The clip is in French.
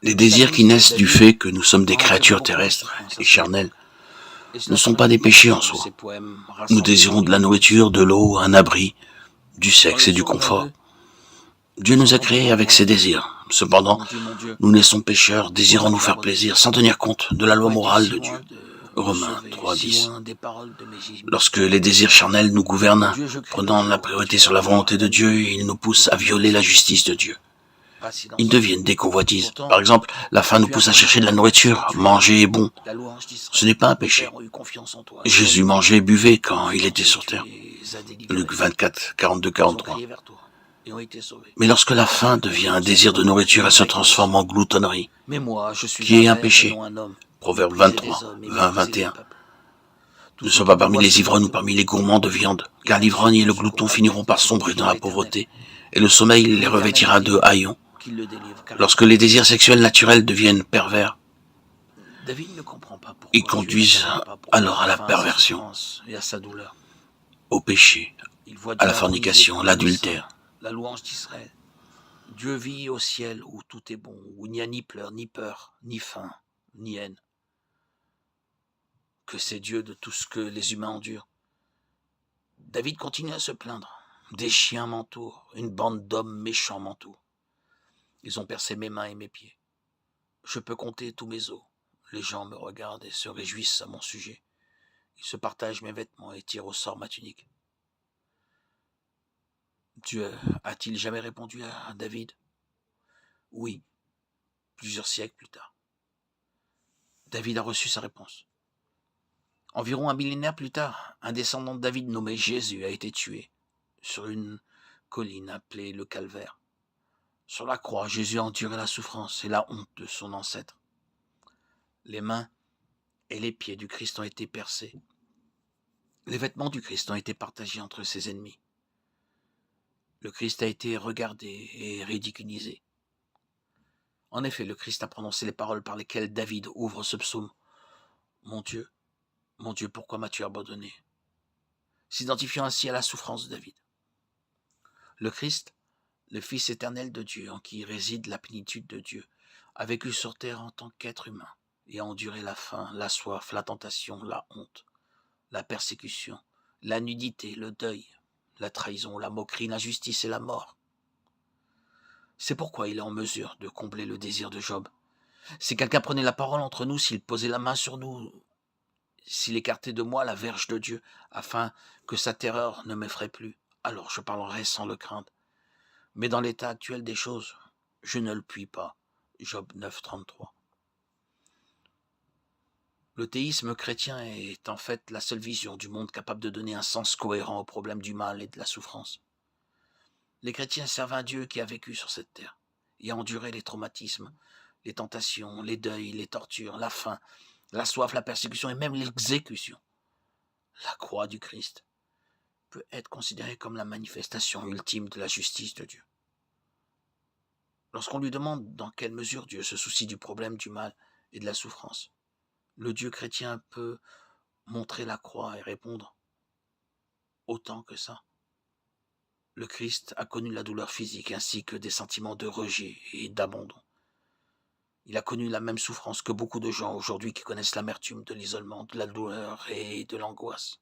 Les désirs qui naissent du fait que nous sommes des créatures terrestres et charnelles ne sont pas des péchés en soi. Nous désirons de la nourriture, de l'eau, un abri, du sexe et du confort. Dieu nous a créés avec ces désirs. Cependant, nous naissons pécheurs, désirant nous faire plaisir sans tenir compte de la loi morale de Dieu. Romains 3:10. Lorsque les désirs charnels nous gouvernent, prenant la priorité sur la volonté de Dieu, ils nous poussent à violer la justice de Dieu. Ils deviennent des convoitises. Par exemple, la faim nous pousse à chercher de la nourriture. Manger est bon. Ce n'est pas un péché. Jésus mangeait et buvait quand il était sur terre. Luc 24, 42-43. Mais lorsque la faim devient un désir de nourriture, elle se transforme en gloutonnerie, qui est un péché. Proverbe 23, 20-21. Ne sois pas parmi les ivrognes ou parmi les gourmands de viande, car l'ivrogne et le glouton finiront par sombrer dans la pauvreté, et le sommeil les revêtira de haillons. Lorsque les désirs sexuels naturels deviennent pervers, ils conduisent alors à la perversion, au péché, à la fornication, l'adultère. La louange d'Israël. Dieu vit au ciel où tout est bon, où il n'y a ni pleurs, ni peur, ni faim, ni haine. Que c'est Dieu de tout ce que les humains endurent. David continue à se plaindre. Des chiens m'entourent, une bande d'hommes méchants m'entoure. Ils ont percé mes mains et mes pieds. Je peux compter tous mes os. Les gens me regardent et se réjouissent à mon sujet. Ils se partagent mes vêtements et tirent au sort ma tunique. Dieu a-t-il jamais répondu à David? Oui, plusieurs siècles plus tard. David a reçu sa réponse. Environ un millénaire plus tard, un descendant de David nommé Jésus a été tué sur une colline appelée le Calvaire. Sur la croix, Jésus a enduré la souffrance et la honte de son ancêtre. Les mains et les pieds du Christ ont été percés. Les vêtements du Christ ont été partagés entre ses ennemis. Le Christ a été regardé et ridiculisé. En effet, le Christ a prononcé les paroles par lesquelles David ouvre ce psaume. Mon Dieu, pourquoi m'as-tu abandonné? S'identifiant ainsi à la souffrance de David. Le Christ, le Fils éternel de Dieu, en qui réside la plénitude de Dieu, a vécu sur terre en tant qu'être humain et a enduré la faim, la soif, la tentation, la honte, la persécution, la nudité, le deuil, la trahison, la moquerie, l'injustice et la mort. C'est pourquoi il est en mesure de combler le désir de Job. Si quelqu'un prenait la parole entre nous, s'il posait la main sur nous, s'il écartait de moi la verge de Dieu, afin que sa terreur ne m'effraie plus, alors je parlerai sans le craindre. Mais dans l'état actuel des choses, je ne le puis pas. Job 9, 33. Le théisme chrétien est en fait la seule vision du monde capable de donner un sens cohérent au problème du mal et de la souffrance. Les chrétiens servent un Dieu qui a vécu sur cette terre et a enduré les traumatismes, les tentations, les deuils, les tortures, la faim, la soif, la persécution et même l'exécution. La croix du Christ peut être considérée comme la manifestation ultime de la justice de Dieu. Lorsqu'on lui demande dans quelle mesure Dieu se soucie du problème du mal et de la souffrance, le Dieu chrétien peut montrer la croix et répondre autant que ça. Le Christ a connu la douleur physique ainsi que des sentiments de rejet et d'abandon. Il a connu la même souffrance que beaucoup de gens aujourd'hui qui connaissent l'amertume de l'isolement, de la douleur et de l'angoisse.